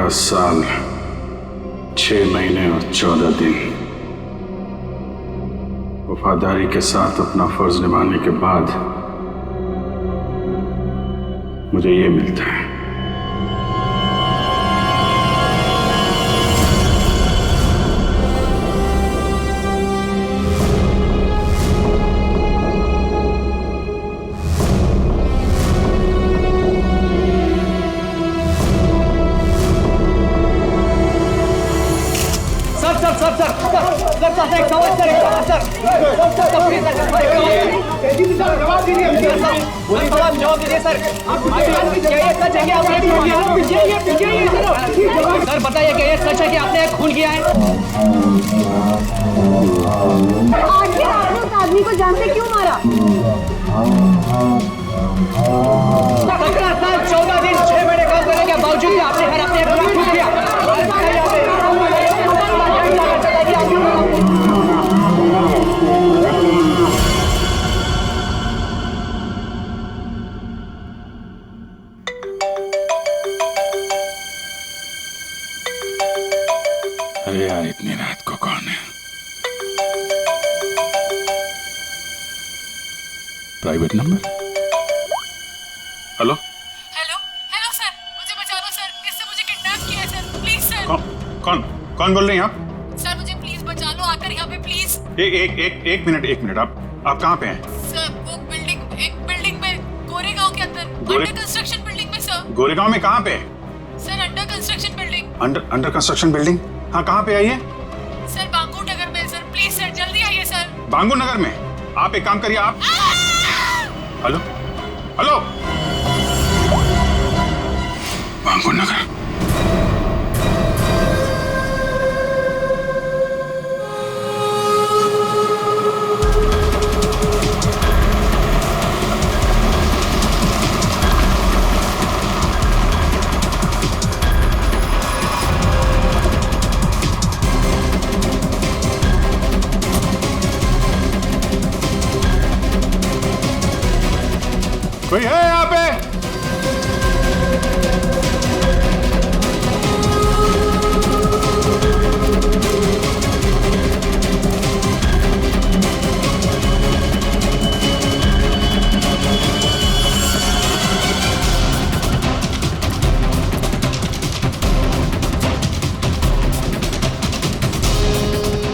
11 साल 6 महीने और 14 दिन वफादारी के साथ अपना फर्ज निभाने के बाद मुझे ये मिलता है। सर बताइए क्या ये सच है कि आपने खून किया है? आखिर आपने उस आदमी को जान से क्यों मारा? 17 साल 14 दिन 6 महीने काम करने के बावजूद भी आपने हर अपने खून किया। अरे यार इतनी रात को कौन है? Private number? Hello hello hello sir, मुझे बचा लो सर, इससे मुझे किडनैप किया है सर, प्लीज सर। कौन बोल रही हैं आप? सर मुझे प्लीज बचा लो, आकर यहाँ पे प्लीज। एक मिनट आप कहाँ पे हैं? सर वो एक बिल्डिंग में गोरेगांव के अंदर, अंडर कंस्ट्रक्शन बिल्डिंग में सर। गोरेगांव में कहाँ पे? Sir under construction building. Under construction building? हाँ कहाँ पे आइए? सर बांगूर नगर में सर, प्लीज सर जल्दी आइए सर। बांगूर नगर में? आप एक काम करिए आप। हेलो बांगूर नगर। कोई है यहाँ पे?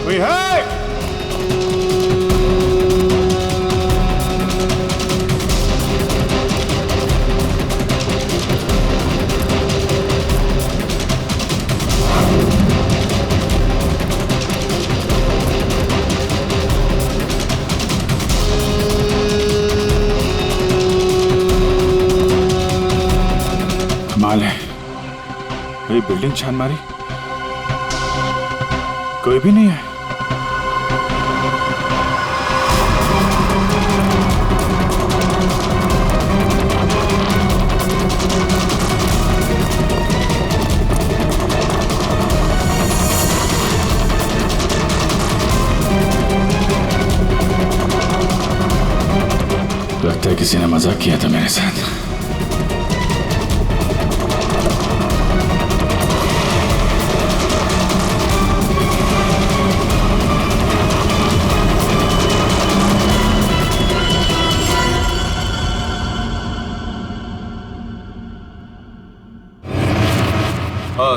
कोई है? कमाल है, ये बिल्डिंग छान मारी, कोई भी नहीं है। लगता है किसी ने मजाक किया था मेरे साथ।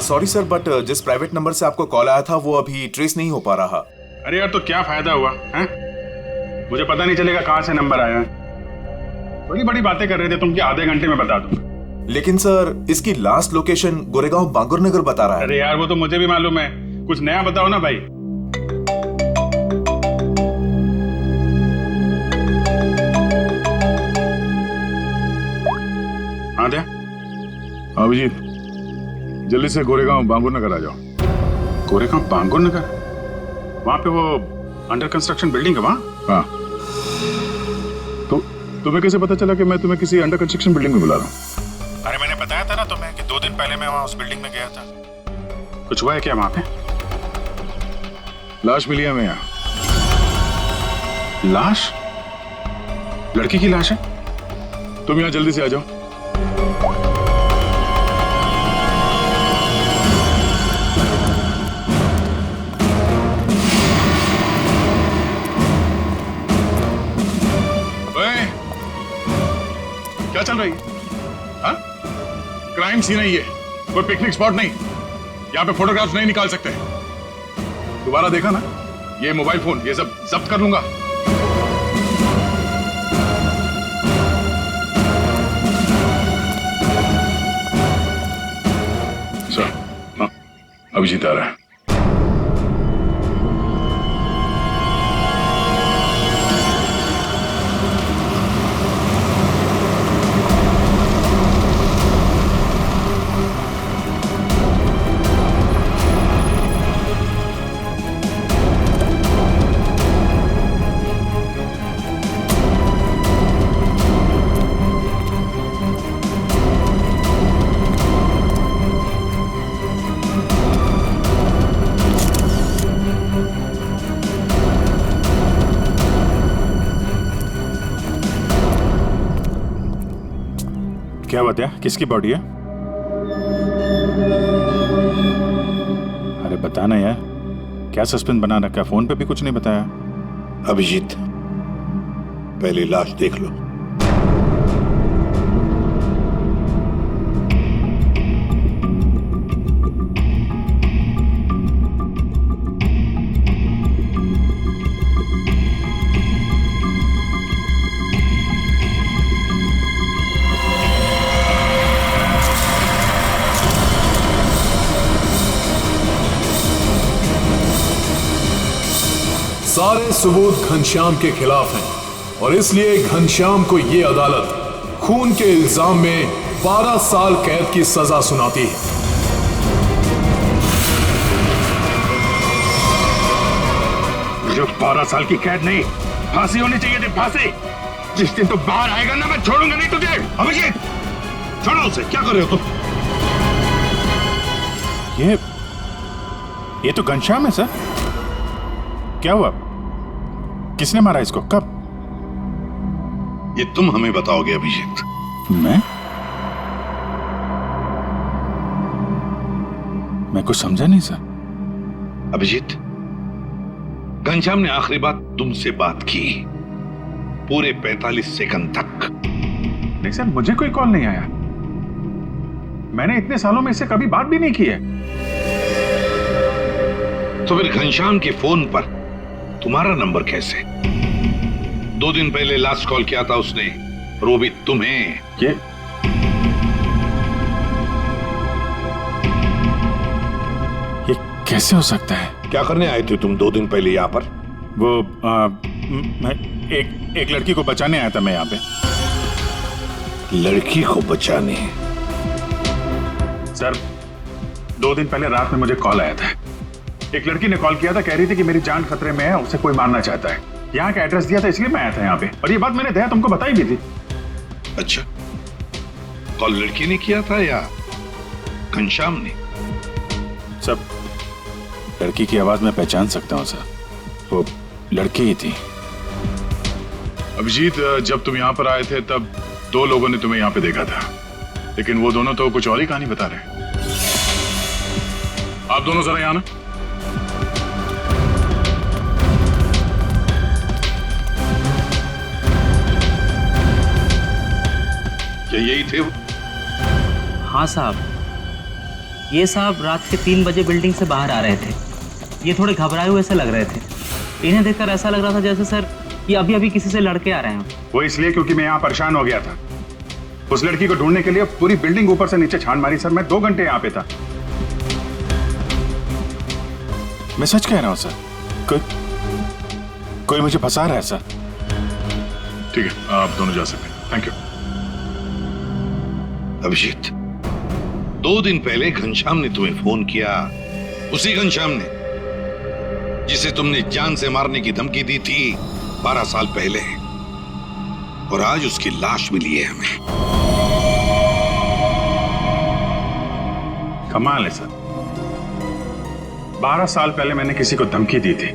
सॉरी सर, बट जिस प्राइवेट नंबर से आपको कॉल आया था वो अभी ट्रेस नहीं हो पा रहा। अरे यार तो क्या फायदा हुआ है? मुझे पता नहीं चलेगा कहाँ से नंबर आया है। बड़ी बड़ी बातें कर रहे थे तुम कि आधे घंटे में बता दूं। लेकिन सर इसकी लास्ट लोकेशन गोरेगांव बांगुर नगर बता रहा है। अरे यार वो तो मुझे भी मालूम है, कुछ नया बताओ ना भाई। हाँ दया अभिजीत, जल्दी से गोरेगांव बांगुर नगर आ जाओ। गोरेगांव बांगुर नगर? वहां पे वो अंडर कंस्ट्रक्शन बिल्डिंग है वहां? हाँ। तो तुम्हें कैसे पता चला कि मैं तुम्हें किसी अंडर कंस्ट्रक्शन बिल्डिंग में बुला रहा हूँ? अरे मैंने बताया था ना तुम्हें कि 2 दिन पहले मैं वहां उस बिल्डिंग में गया था। कुछ हुआ है क्या वहां पे? लाश मिली है हमें यहाँ। लाश? लड़की की लाश है? तुम यहाँ जल्दी से आ जाओ। चल रही है? हाँ? क्राइम सीन है ये, कोई पिकनिक स्पॉट नहीं। यहाँ पे फोटोग्राफ्स नहीं निकाल सकते। दोबारा देखा ना ये मोबाइल फोन, ये सब जब्त कर लूंगा। सर, हाँ, अभिजीत आ रहा है। क्या बात है? किसकी बॉडी है? अरे बताना यार, क्या सस्पेंस बना रखा है? फोन पे भी कुछ नहीं बताया। अभिजीत, पहले लाश देख लो। सारे सबूत घनश्याम के खिलाफ हैं और इसलिए घनश्याम को यह अदालत खून के इल्जाम में 12 साल कैद की सजा सुनाती है। मुझे 12 साल की कैद नहीं, फांसी होनी चाहिए थी, फांसी। जिस दिन तो बाहर आएगा ना, मैं छोड़ूंगा नहीं तुझे। अभिजीत, छोड़ो उसे। क्या कर रहे हो तुम? ये तो घनश्याम है सर। क्या हुआ? किसने मारा इसको? कब? ये तुम हमें बताओगे अभिजीत। मैं कुछ समझा नहीं सर। अभिजीत, घनश्याम ने आखिरी बात तुमसे बात की पूरे 45 सेकंड तक। नहीं सर, मुझे कोई कॉल नहीं आया। मैंने इतने सालों में इससे कभी बात भी नहीं की है। तो फिर घनश्याम के फोन पर तुम्हारा नंबर कैसे? 2 दिन पहले लास्ट कॉल किया था उसने, वो भी तुम्हें। ये कैसे हो सकता है? क्या करने आए थे तुम 2 दिन पहले यहाँ पर? वो मैं एक लड़की को बचाने आया था मैं यहाँ पे। लड़की को बचाने? सर, 2 दिन पहले रात में मुझे कॉल आया था। एक लड़की ने कॉल किया था, कह रही थी कि मेरी जान खतरे में है, उसे कोई मारना चाहता है। यहाँ का एड्रेस दिया था, इसलिए मैं आया था यहाँ पे। और ये बात मैंने दया तुमको बताई भी थी। अच्छा, कॉल लड़की ने किया था या घनश्याम ने? सब लड़की की आवाज में पहचान सकता हूँ सर, वो लड़की ही थी। अभिजीत, जब तुम यहाँ पर आए थे तब 2 लोगों ने तुम्हें यहाँ पे देखा था, लेकिन वो दोनों तो कुछ और ही कहानी बता रहे हैं। आप दोनों जरा यहाँ ना। क्या यही थे वो? हाँ साहब, ये साहब रात के 3 बजे बिल्डिंग से बाहर आ रहे थे। ये थोड़े घबराए हुए से लग रहे थे। इन्हें देखकर ऐसा लग रहा था जैसे सर ये अभी अभी किसी से लड़के आ रहे हैं। वो इसलिए क्योंकि मैं यहाँ परेशान हो गया था। उस लड़की को ढूंढने के लिए पूरी बिल्डिंग ऊपर से नीचे छान मारी सर। मैं 2 घंटे यहाँ पे था। मैं सच कह रहा हूँ सर, कोई मुझे फंसा रहा है सर। ठीक है, आप दोनों जा सकते हैं। Thank you. अभिजीत, 2 दिन पहले घनश्याम ने तुम्हें फोन किया, उसी घनश्याम ने जिसे तुमने जान से मारने की धमकी दी थी 12 साल पहले, और आज उसकी लाश मिली है हमें। कमाल है सर, 12 साल पहले मैंने किसी को धमकी दी थी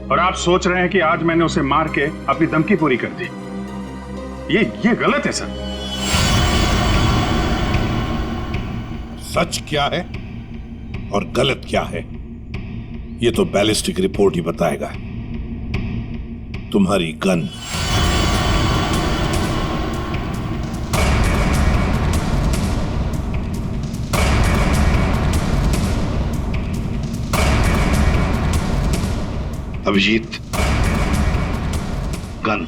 और आप सोच रहे हैं कि आज मैंने उसे मार के अपनी धमकी पूरी कर दी। ये गलत है सर। सच क्या है और गलत क्या है, ये तो बैलिस्टिक रिपोर्ट ही बताएगा। तुम्हारी गन अभिजीत, गन।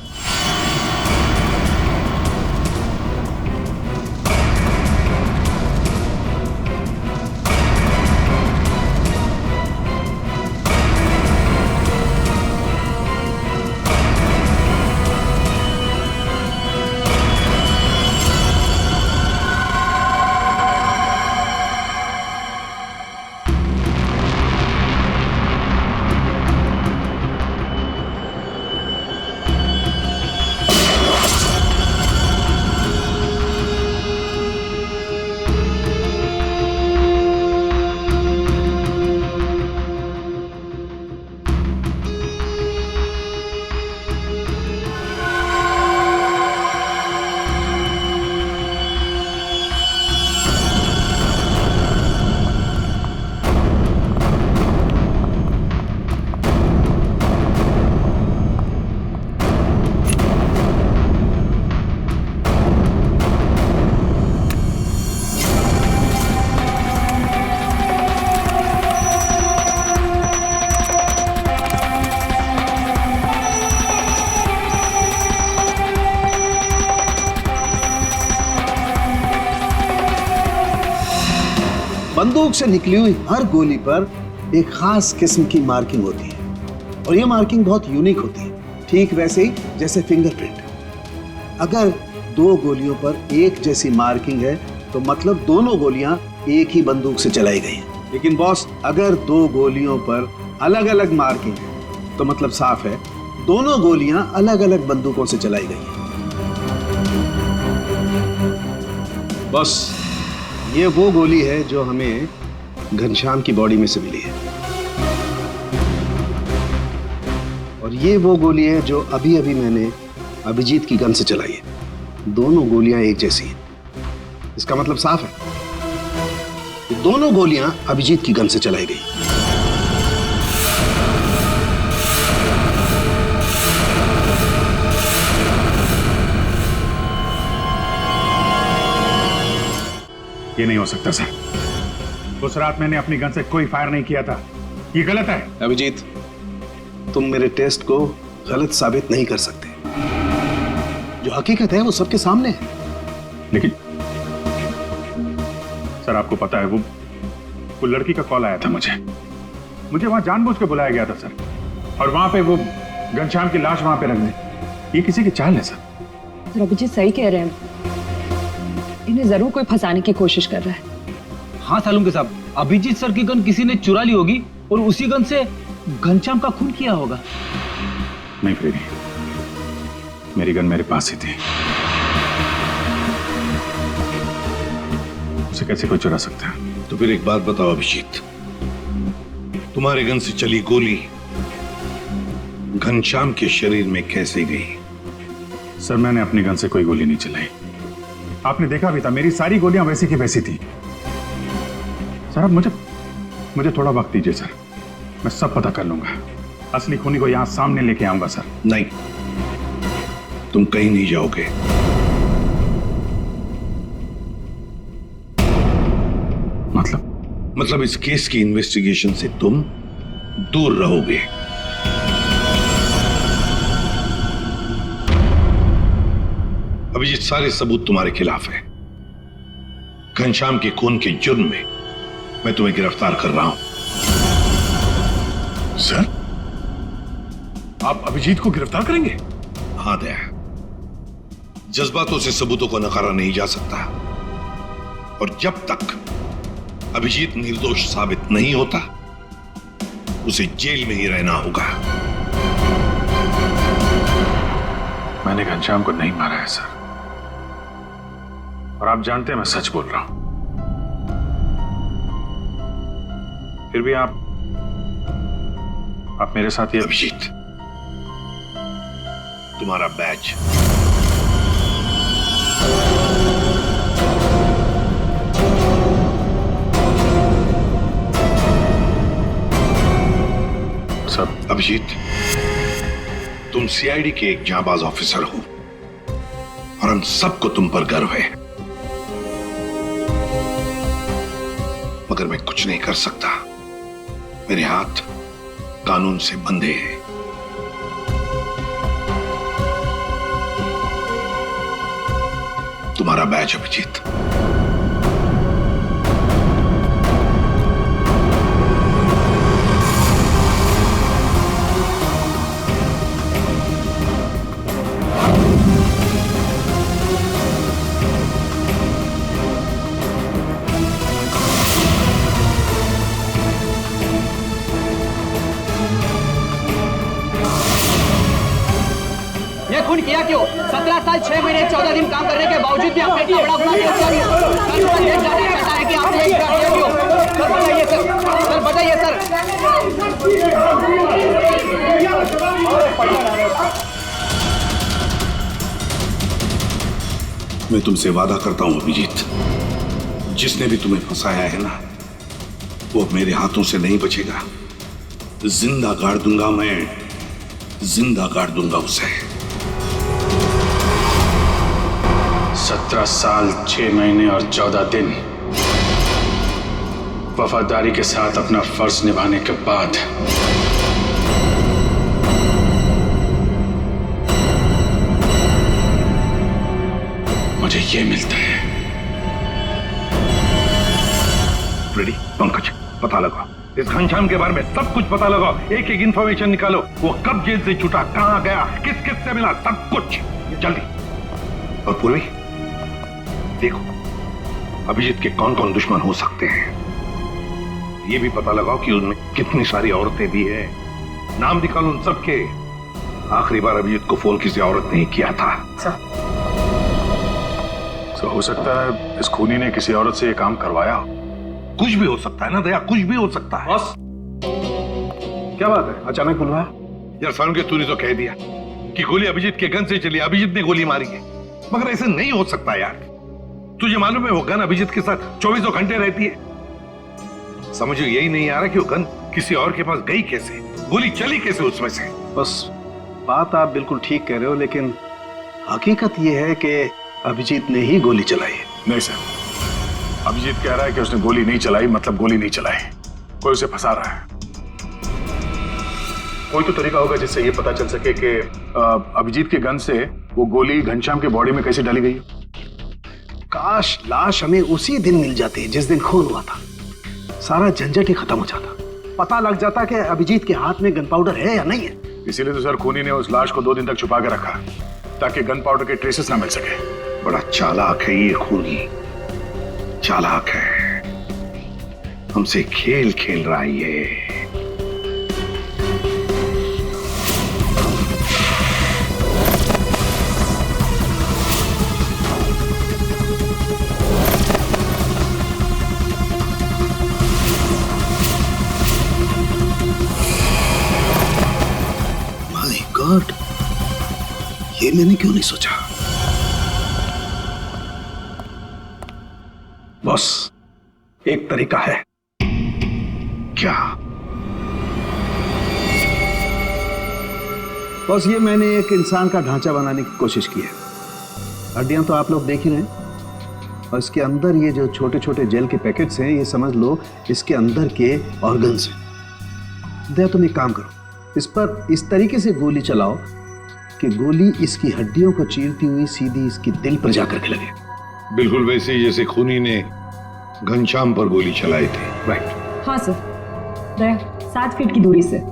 बंदूक से निकली हुई हर गोली पर एक खास किस्म की मार्किंग होती है और ये मार्किंग बहुत यूनिक होती है, ठीक वैसे ही जैसे फिंगरप्रिंट। अगर दो गोलियों पर एक जैसी मार्किंग है तो मतलब दोनों गोलियां एक ही बंदूक से चलाई गई हैं। लेकिन बॉस, अगर दो गोलियों पर अलग अलग मार्किंग है तो मतलब साफ है दोनों गोलियां अलग अलग बंदूकों से चलाई गई हैं। बॉस, ये वो गोली है जो हमें घनश्याम की बॉडी में से मिली है और ये वो गोली है जो अभी अभी मैंने अभिजीत की गन से चलाई है। दोनों गोलियां एक जैसी हैं। इसका मतलब साफ है कि दोनों गोलियां अभिजीत की गन से चलाई गई। ये नहीं हो सकता सर। उस रात मैंने अपनी गन से कोई फायर नहीं किया था। ये गलत है। अभिजीत, तुम मेरे टेस्ट को गलत साबित नहीं कर सकते। जो हकीकत है वो सबके सामने है। लेकिन सर, आपको पता है वो लड़की का कॉल आया था मुझे वहां जानबूझ के बुलाया गया था सर, और वहां पे वो घनश्याम की लाश वहां पे रख दी। ये किसी की चाल है सर। अभिजीत सही कह रहे हैं, इन्हें जरूर कोई फंसाने की कोशिश कर रहा है। हाँ सालुंके साहब, अभिजीत सर की गन किसी ने चुरा ली होगी और उसी गन से घनश्याम का खून किया होगा। नहीं प्रेमी, मेरी गन मेरे पास ही थी। उसे कैसे कोई चुरा सकता है? तो फिर एक बात बताओ अभिजीत, तुम्हारे गन से चली गोली घनश्याम के शरीर में कैसे गई? सर, मैंने अपनी गन से कोई गोली नहीं चलाई। आपने देखा भी था, मेरी सारी गोलियां वैसी की वैसी थी। सर, अब मुझे थोड़ा वक्त दीजिए सर, मैं सब पता कर लूंगा। असली खूनी को यहां सामने लेके आऊंगा सर। नहीं, तुम कहीं नहीं जाओगे। मतलब इस केस की इन्वेस्टिगेशन से तुम दूर रहोगे। अभिजीत, सारे सबूत तुम्हारे खिलाफ है। घनश्याम के खून के जुर्म में मैं तुम्हें गिरफ्तार कर रहा हूं। सर, आप अभिजीत को गिरफ्तार करेंगे? हाँ दया, जज्बातों से सबूतों को नकारा नहीं जा सकता, और जब तक अभिजीत निर्दोष साबित नहीं होता उसे जेल में ही रहना होगा। मैंने घनश्याम को नहीं मारा है सर, और आप जानते हैं मैं सच बोल रहा हूं। फिर भी आप मेरे साथ ये। अभिजीत, तुम्हारा बैच। सर, अभिजीत, तुम सीआईडी के एक जांबाज ऑफिसर हो और हम सबको तुम पर गर्व है, मगर मैं कुछ नहीं कर सकता। मेरे हाथ कानून से बंधे हैं। तुम्हारा बैच अभिजीत। ये खून किया क्यों? 17 साल 6 महीने 14 दिन काम करने के बावजूद भी आपने इतना बड़ा गुनाह क्यों किया? सर ये जानना चाहता है कि आपने ये किया क्यों? सर बताइए सर बताइए सर। मैं तुमसे वादा करता हूं अभिजीत, जिसने भी तुम्हें फंसाया है ना, वो मेरे हाथों से नहीं बचेगा। जिंदा गाड़ दूंगा मैं, जिंदा गाड़ दूंगा उसे। 17 साल 6 महीने और 14 दिन वफादारी के साथ अपना फर्ज निभाने के बाद मुझे ये मिलता है। रेडी पंकज, पता लगाओ इस घनश्याम के बारे में, सब कुछ पता लगाओ, एक एक इंफॉर्मेशन निकालो। वो कब जेल से छूटा, कहां गया, किस किस से मिला, सब कुछ जल्दी। और पूर्वी देखो अभिजीत के कौन कौन दुश्मन हो सकते हैं, ये भी पता लगाओ कि उनमें कितनी सारी औरतें भी है। नाम निकालो उन सबके। आखिरी बार अभिजीत को फोन किसी औरत ने किया था। तो हो सकता है इस खूनी ने किसी औरत से ये काम करवाया हो। कुछ भी हो सकता है ना दया, कुछ भी हो सकता है। बस क्या बात है, अचानक बुलवाया? यार फारूक, तूने तो कह दिया कि गोली अभिजीत के गन से चली, अभिजीत ने गोली मारी है, मगर ऐसे नहीं हो सकता यार। तुझे मालूम है वो गन अभिजीत के साथ 24 घंटे रहती है। समझो यही नहीं आ रहा कि वो गन किसी और के पास गई कैसे, गोली चली कैसे उसमें से। बस बात आप बिल्कुल ठीक कह रहे हो, लेकिन हकीकत यह है कि अभिजीत ने ही गोली चलाई है। नहीं सर, अभिजीत कह रहा है कि उसने गोली नहीं चलाई, मतलब गोली नहीं चलाई, कोई उसे फंसा रहा है। कोई तो तरीका होगा जिससे ये पता चल सके कि अभिजीत के गन से वो गोली घनश्याम के बॉडी में कैसे डाली गई। काश लाश हमें उसी दिन मिल जाती जिस दिन खून हुआ था, सारा झंझट ही खत्म हो जाता, पता लग जाता कि अभिजीत के हाथ में गन पाउडर है या नहीं है। इसीलिए तो सर खूनी ने उस लाश को 2 दिन तक छुपा के रखा, ताकि गन पाउडर के ट्रेसेस ना मिल सके। बड़ा चालाक है ये खूनी, चालाक है, हमसे खेल खेल रहा है ये। माय गॉड, ये मैंने क्यों नहीं सोचा। बॉस, एक तरीका है। क्या? बॉस, ये मैंने एक इंसान का ढांचा बनाने की कोशिश की है। हड्डियां तो आप लोग देख ही रहे हैं, और इसके अंदर ये जो छोटे छोटे जेल के पैकेट्स हैं, ये समझ लो इसके अंदर के ऑर्गन्स हैं। दया, तुम एक काम करो, इस पर इस तरीके से गोली चलाओ कि गोली इसकी हड्डियों को चीरती हुई सीधी इसकी दिल पर जाकर के लगे। बिल्कुल वैसे ही जैसे खूनी ने घनश्याम पर गोली चलाई थी। राइट। हाँ सर, दया 7 फीट की दूरी से।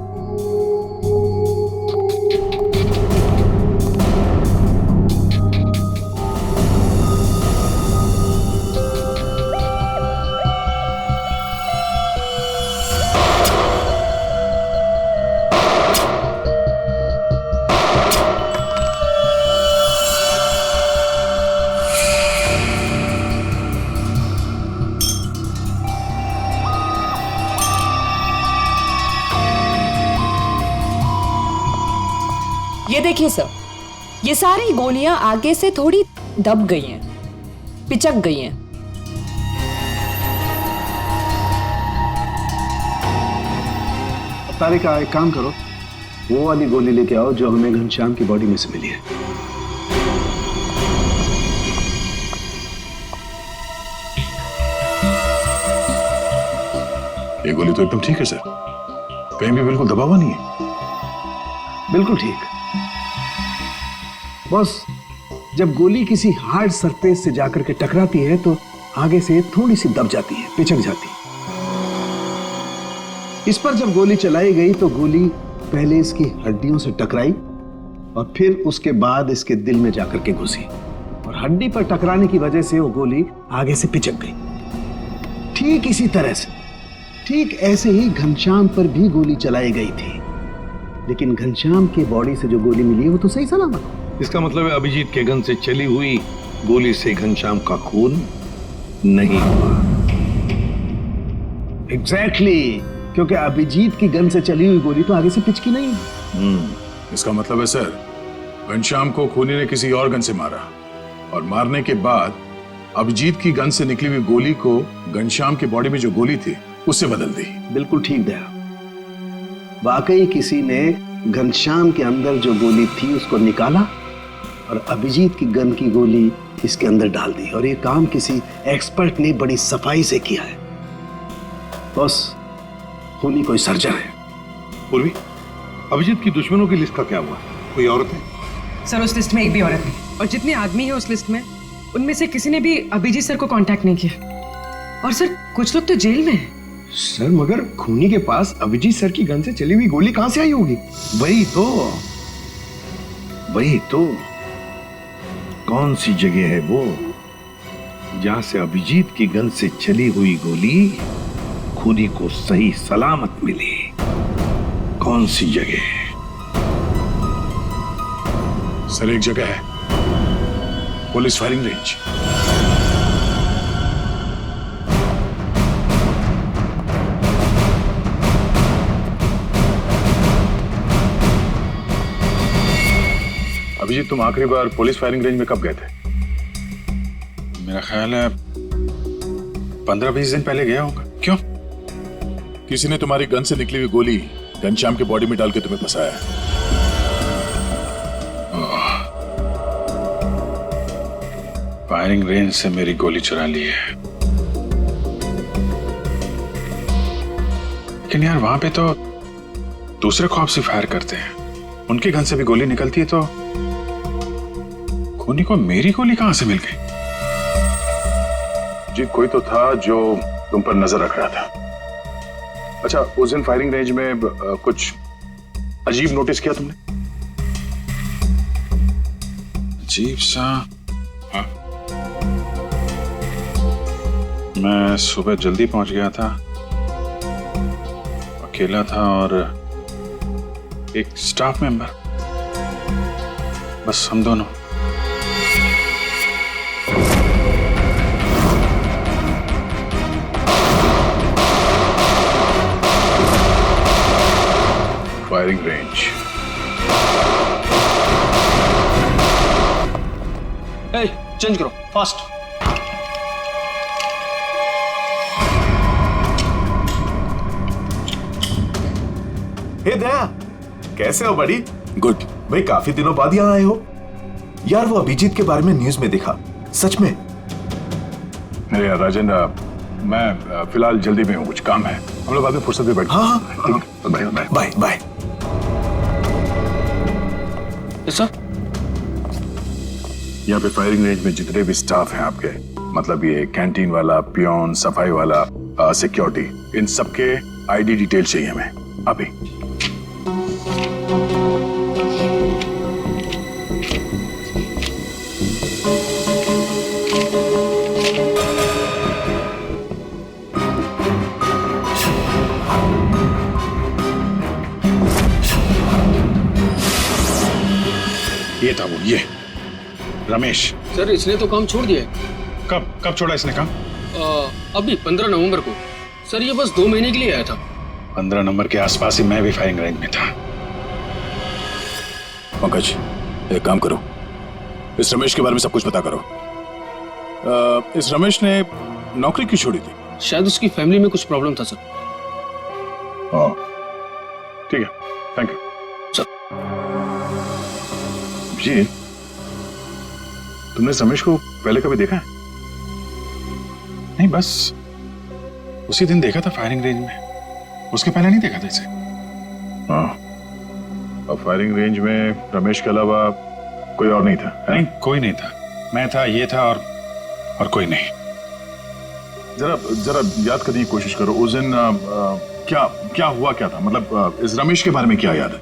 ये देखिए सर, ये सारी गोलियां आगे से थोड़ी दब गई हैं, पिचक गई हैं। तारिका, एक काम करो, वो वाली गोली लेके आओ जो हमें घनश्याम की बॉडी में से मिली है। ये गोली तो एकदम ठीक है सर, कहीं भी बिल्कुल दबा हुआ नहीं है। बिल्कुल ठीक। बॉस, जब गोली किसी हार्ड सरफेस से जाकर के टकराती है तो आगे से थोड़ी सी दब जाती है, पिचक जाती है। इस पर जब गोली चलाई गई तो गोली पहले इसकी हड्डियों से टकराई और फिर उसके बाद इसके दिल में जाकर के घुसी और हड्डी पर टकराने की वजह से वो गोली आगे से पिचक गई। ठीक इसी तरह से, ठीक ऐसे ही घनश्याम पर भी गोली चलाई गई थी, लेकिन घनश्याम के बॉडी से जो गोली मिली है वो तो सही सलामत। इसका मतलब है अभिजीत के गन से चली हुई गोली से घनश्याम का खून नहीं हुआ। एग्जैक्टली, क्योंकि अभिजीत की गन से चली हुई गोली तो आगे से पिचकी नहीं। इसका मतलब है सर, घनश्याम को खूनी ने किसी और गन से मारा और मारने के बाद अभिजीत की गन से निकली हुई गोली को घनश्याम की बॉडी में जो गोली थी उससे बदल दी। बिल्कुल ठीक दया, वाकई किसी ने घनश्याम के अंदर जो गोली थी उसको निकाला और अभिजीत की गन की गोली इसके अंदर डाल दी, और ये काम किसी एक्सपर्ट ने बड़ी सफाई से किया है। बस खूनी कोई सर्जन है। पूर्वी, अभिजीत की दुश्मनों की लिस्ट का क्या हुआ? कोई औरत है? सर उस लिस्ट में एक भी औरत नहीं, और जितने आदमी है उस लिस्ट में उनमें से किसी ने भी अभिजीत सर को कांटेक्ट नहीं किया। और सर कुछ लोग तो जेल में हैं। सर मगर खूनी के पास अभिजीत सर की गन से चली हुई गोली कहां से आई होगी? वही तो कौन सी जगह है वो जहां से अभिजीत की गन से चली हुई गोली खूनी को सही सलामत मिली? कौन सी जगह? सर एक जगह है, पुलिस फायरिंग रेंज। अभिजीत, तुम आखिरी बार पुलिस फायरिंग रेंज में कब गए थे? मेरा ख्याल है 15-20 दिन पहले गया होगा। क्यों? किसी ने तुम्हारी गन से निकली हुई गोली घनश्याम के बॉडी में डाल के तुम्हें फंसाया है। फायरिंग रेंज से मेरी गोली चुरा ली है, लेकिन यार वहां पे तो दूसरे खौफ से फायर करते हैं, उनकी गन से भी गोली निकलती है, तो खूनी को मेरी गोली कहां से मिल गई? जी कोई तो था जो तुम पर नजर रख रहा था। अच्छा, उस दिन फायरिंग रेंज में कुछ अजीब नोटिस किया तुमने? अजीब सा? हाँ, मैं सुबह जल्दी पहुंच गया था, अकेला था और एक स्टाफ मेंबर, बस हम दोनों। Firing range. चेंज करो फास्ट। हे दया, कैसे हो बड़ी? गुड। भाई काफी दिनों बाद यहाँ आए हो। यार वो अभिजीत के बारे में न्यूज में देखा, सच में? अरे यार राजेंद्र, मैं फिलहाल जल्दी में हूँ, कुछ काम है, हम लोग बाद में फुर्सत में बैठते हैं। हाँ, bye bye bye bye. Sir, यहाँ पे फायरिंग रेंज में जितने भी स्टाफ हैं आपके, मतलब ये कैंटीन वाला, पियोन, सफाई वाला, सिक्योरिटी, इन सबके आईडी डिटेल चाहिए हमें अभी। ये था वो, ये रमेश। सर इसने तो काम छोड़ दिया है। कब छोड़ा इसने काम? अभी 15 नवंबर को। सर ये बस 2 महीने के लिए आया था। 15 नंबर के आसपास ही मैं भी फायरिंग रेंज में था। पंकज, एक काम करो, इस रमेश के बारे में सब कुछ पता करो। इस रमेश ने नौकरी क्यों छोड़ी थी? शायद उसकी फैमिली में कुछ प्रॉब्लम था सर। ठीक है, थैंक यू सर। जी, तुमने रमेश को पहले कभी देखा है? नहीं, बस उसी दिन देखा था फायरिंग रेंज में, उसके पहले नहीं देखा था इसे। हाँ, और फायरिंग रेंज में रमेश के अलावा कोई और नहीं था? नहीं, कोई नहीं था। मैं था, ये था और कोई नहीं। जरा याद करने की कोशिश करो, उस दिन क्या हुआ, क्या था? मतलब इस रमेश के बारे में क्या याद है?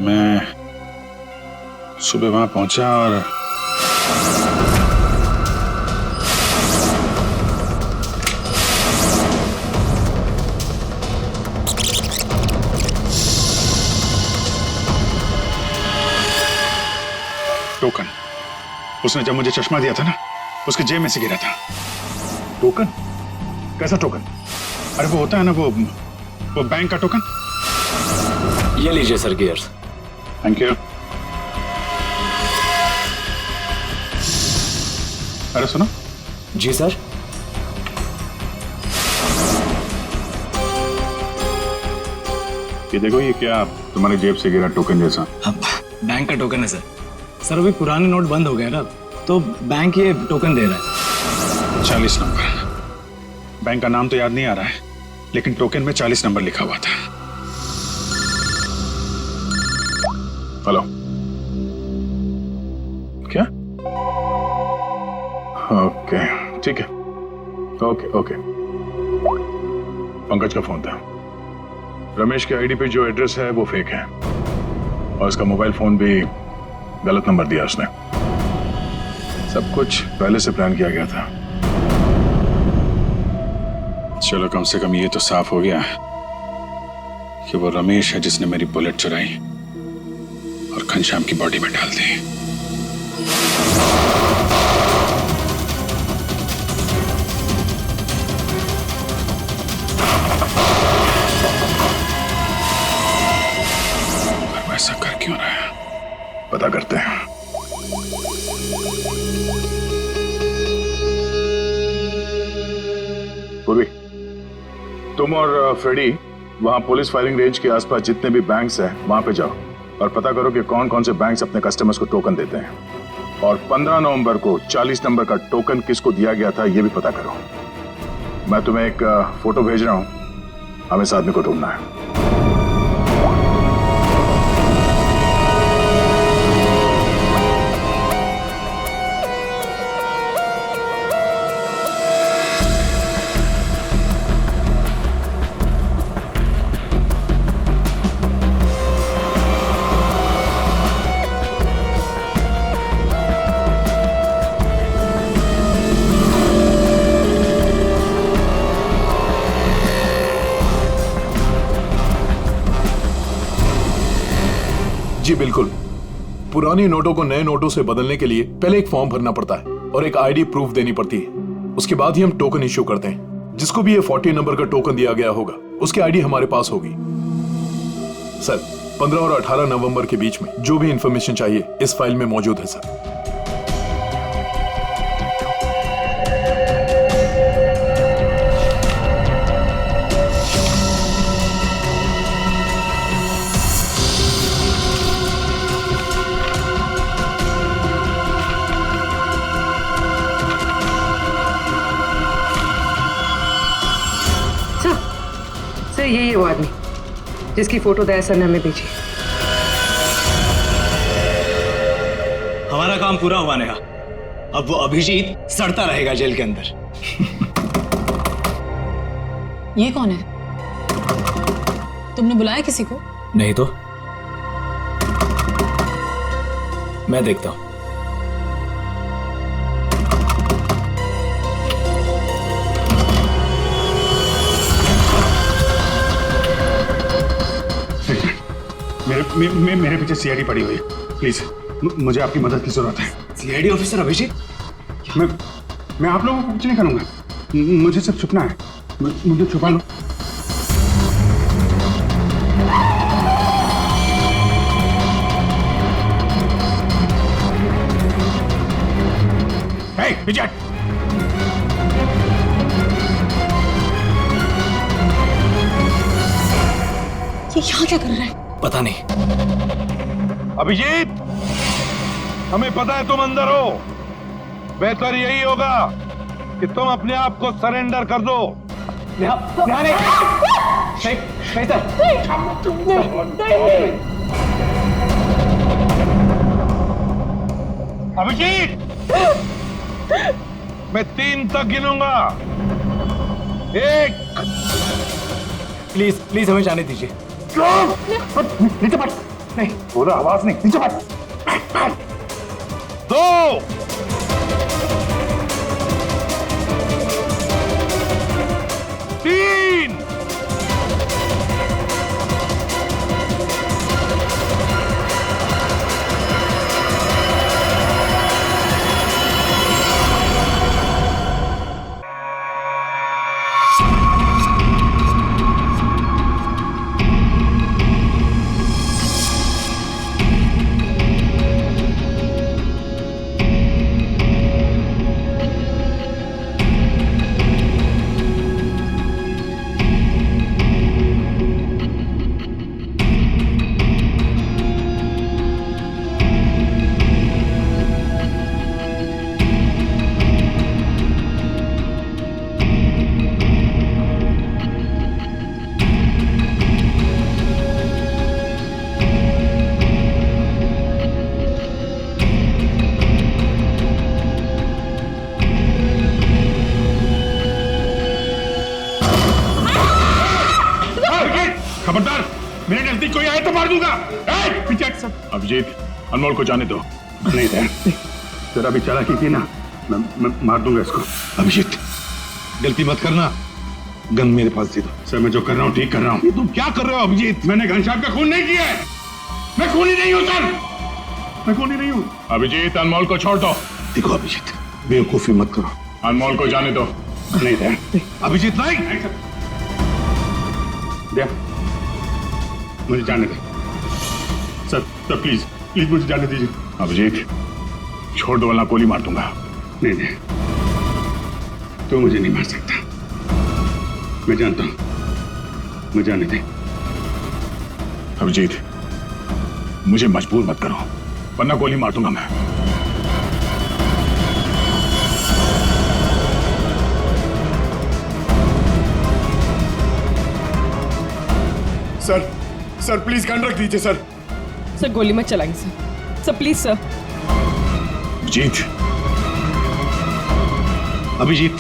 मैं सुबह वहां पहुंचा और टोकन, उसने जब मुझे चश्मा दिया था ना, उसके जेब में से गिरा था। टोकन? कैसा टोकन? अरे वो होता है ना, वो बैंक का टोकन। ये लीजिए सर गियर्स। Thank you. अरे सुनो। जी सर। ये देखो, ये क्या तुम्हारी जेब से गिरा टोकन जैसा? बैंक का टोकन है सर। सर अभी पुराने नोट बंद हो गए ना, तो बैंक ये टोकन दे रहा है। 40 नंबर। बैंक का नाम तो याद नहीं आ रहा है, लेकिन टोकन में 40 नंबर लिखा हुआ था। हेलो, क्या? ओके, ठीक है। ओके। पंकज का फोन था। रमेश के आईडी पे जो एड्रेस है वो फेक है, और उसका मोबाइल फोन भी गलत नंबर दिया उसने। सब कुछ पहले से प्लान किया गया था। चलो, कम से कम ये तो साफ हो गया कि वो रमेश है जिसने मेरी बुलेट चुराई और घनश्याम की बॉडी में डाल दी। पर वैसा कर क्यों रहा है? पता करते हैं। पूर्वी, तुम और फ्रेडी वहां पुलिस फायरिंग रेंज के आसपास जितने भी बैंक्स हैं वहां पे जाओ और पता करो कि कौन कौन से बैंक्स अपने कस्टमर्स को टोकन देते हैं, और 15 नवंबर को 40 नंबर का टोकन किसको दिया गया था ये भी पता करो। मैं तुम्हें एक फोटो भेज रहा हूं, हमें इस आदमी को ढूंढना है। जी बिल्कुल। पुराने नोटों को नए नोटों से बदलने के लिए पहले एक फॉर्म भरना पड़ता है और एक आईडी प्रूफ देनी पड़ती है। उसके बाद ही हम टोकन इश्यू करते हैं। जिसको भी ये 40 नंबर का टोकन दिया गया होगा उसकी आईडी हमारे पास होगी। सर, 15 और 18 नवंबर के बीच में जो भी इंफॉर्मेशन चाहिए इस फाइल में मौजूद है सर। सर यही है वो आदमी जिसकी फोटो दया सर ने हमें भेजी। हमारा काम पूरा हुआ नेहा। अब वो अभिजीत सड़ता रहेगा जेल के अंदर। ये कौन है? तुमने बुलाया किसी को? नहीं तो मैं देखता हूं। मेरे पीछे सीआईडी पड़ी हुई है। प्लीज, मुझे आपकी मदद की जरूरत है। CID officer Abhijeet? मैं आप लोगों को कुछ नहीं करूंगा, मुझे सिर्फ छुपना है। मुझे छुपा लो। विजय, ये यहाँ क्या कर रहा है? पता नहीं। अभिजीत, हमें पता है तुम अंदर हो। बेहतर यही होगा कि तुम अपने आप को सरेंडर कर दो। नहीं अभिजीत, मैं 3 तक गिनूंगा। 1। प्लीज प्लीज हमें जाने दीजिए। नीचे बैठ। नहीं, बोला आवाज नहीं, नीचे बैठ। 2। 3। खबरदार, मेरे नजदीक कोई आए तो मार दूंगा। पीछे हट सब। अभिजीत, अनमोल को जाने दो। नहीं तेरा भी चालाकी की ना, मैं मार दूंगा इसको। अभिजीत, गलती मत करना, गन मेरे पास दे दो। सर, मैं जो कर रहा हूँ ठीक कर रहा हूँ। ये तुम क्या कर रहे हो अभिजीत? मैंने घनश्याम का खून नहीं किया है। मैं खूनी नहीं हूँ सर, मैं खूनी नहीं हूँ। अभिजीत, अनमोल को छोड़ दो। देखो अभिजीत, बेवकूफी मत करो। अनमोल को जाने दो। नहीं अभिजीत, नहीं। मुझे जाने दे सर, प्लीज प्लीज मुझे जाने दीजिए। अभिजीत, छोड़ दो वरना गोली मार दूंगा। नहीं, तो मुझे नहीं मार सकता, मैं जानता हूं। मुझे जाने दे। अभिजीत, मुझे मजबूर मत करो वरना गोली मार दूंगा मैं। सर प्लीज गन रख दीजिए सर। सर गोली मत चलाइए सर। Sir please sir. Jeet. Abhijeet,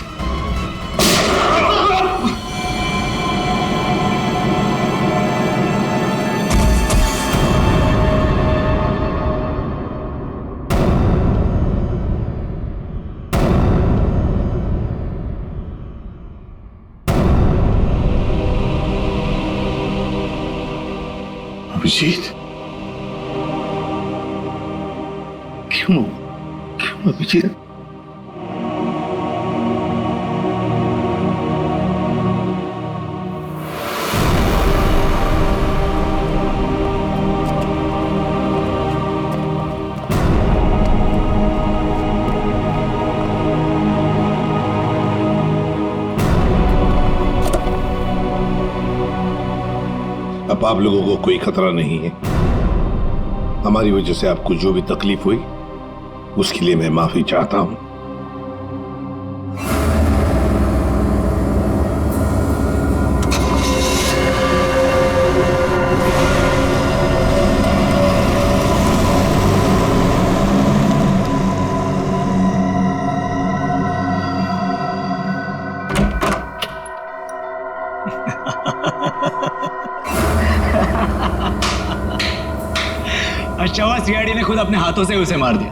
Abhijeet, क्यों अभिजीत? अब आप लोगों को कोई खतरा नहीं है। हमारी वजह से आपको जो भी तकलीफ हुई उसके लिए मैं माफी चाहता हूं। अच्छा हुआ सीआईडी ने खुद अपने हाथों से उसे मार दिया।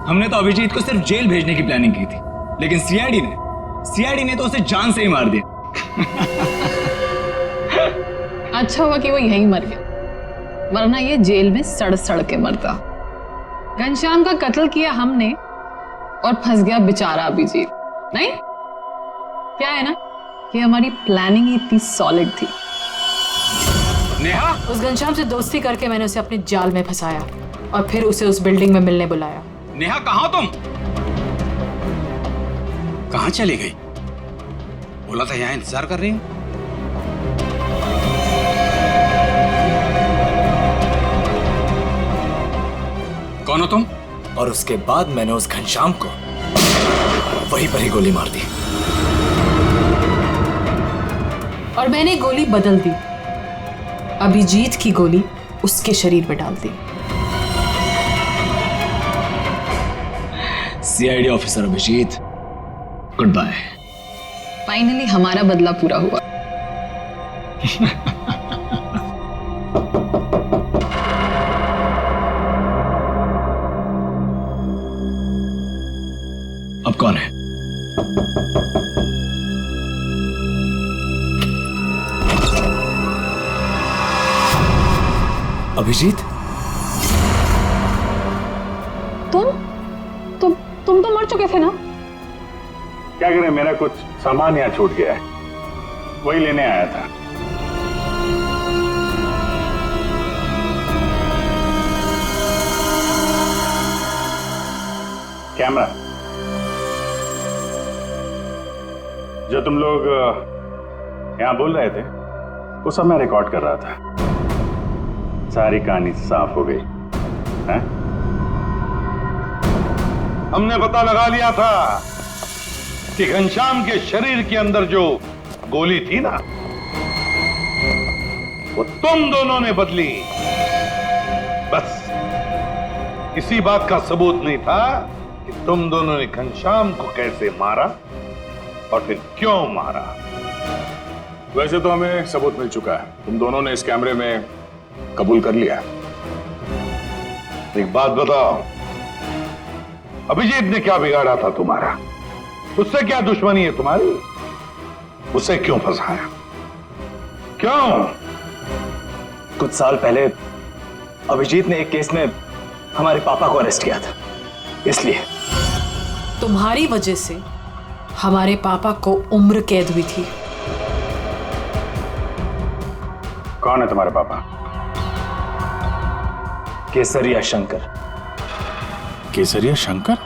हमने तो अभिजीत को सिर्फ जेल भेजने की प्लानिंग की थी, लेकिन सीआईडी ने तो उसे जान से ही मार दिया। अच्छा हुआ कि वो यहीं मर गया, वरना ये जेल में सड़ सड़ के मरता। घनश्याम का कत्ल किया हमने और फंस गया बेचारा अभिजीत। नहीं, क्या है ना कि हमारी प्लानिंग ही इतनी सॉलिड थी। नेहा, उस घनश्याम से दोस्ती करके मैंने उसे अपने जाल में फंसाया और फिर उसे उस बिल्डिंग में मिलने बुलाया। नेहा, कहाँ तुम? कहाँ चली गई? बोला था यहाँ इंतजार कर रही हूँ। कौन हो तुम? और उसके बाद मैंने उस घनश्याम को वहीं पर ही गोली मार दी। और मैंने गोली बदल दी, अभिजीत की गोली उसके शरीर में डाल दी। CID officer Abhijeet, good bye. Finally हमारा बदला पूरा हुआ। अब कौन है? अभिजीत, तुम तो मर चुके थे ना? क्या करें, मेरा कुछ सामान यहाँ छूट गया है, वही लेने आया था। कैमरा जो तुम लोग यहाँ बोल रहे थे वो सब मैं रिकॉर्ड कर रहा था। सारी कहानी साफ हो गई है? हमने पता लगा लिया था कि घनश्याम के शरीर के अंदर जो गोली थी ना, वो तुम दोनों ने बदली। बस इसी बात का सबूत नहीं था कि तुम दोनों ने घनश्याम को कैसे मारा और फिर क्यों मारा। वैसे तो हमें सबूत मिल चुका है, तुम दोनों ने इस कैमरे में कबूल कर लिया। एक बात बताओ, अभिजीत ने क्या बिगाड़ा था तुम्हारा? उससे क्या दुश्मनी है तुम्हारी? उसे क्यों फंसाया? क्यों? कुछ साल पहले अभिजीत ने एक केस में हमारे पापा को अरेस्ट किया था, इसलिए। तुम्हारी वजह से हमारे पापा को उम्र कैद हुई थी। कौन है तुम्हारे पापा? केसरिया शंकर। केसरिया शंकर?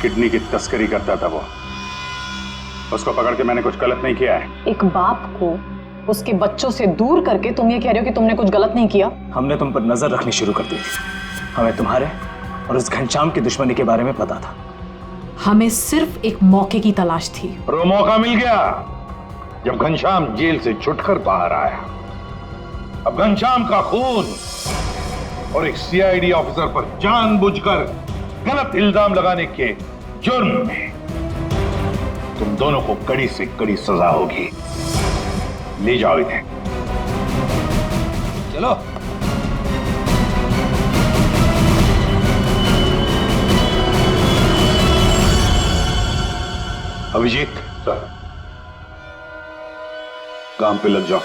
किडनी की तस्करी करता था वो। उसको पकड़ के मैंने कुछ गलत नहीं किया है। एक बाप को उसके बच्चों से दूर करके तुम ये कह रहे हो कि तुमने कुछ गलत नहीं किया? हमने तुम पर नजर रखनी शुरू कर दी थी। हमें तुम्हारे और उस घनश्याम की दुश्मनी के बारे में पता था। हमें सिर्फ एक मौके की तलाश थी और वो मौका मिल गया जब घनश्याम जेल से छुटकर बाहर आया। अब घनश्याम का खून और एक सीआईडी ऑफिसर पर जानबूझकर गलत इल्जाम लगाने के जुर्म में तुम दोनों को कड़ी से कड़ी सजा होगी। ले जाओ इन्हें। चलो। अभिजीत, काम पे लग जाओ।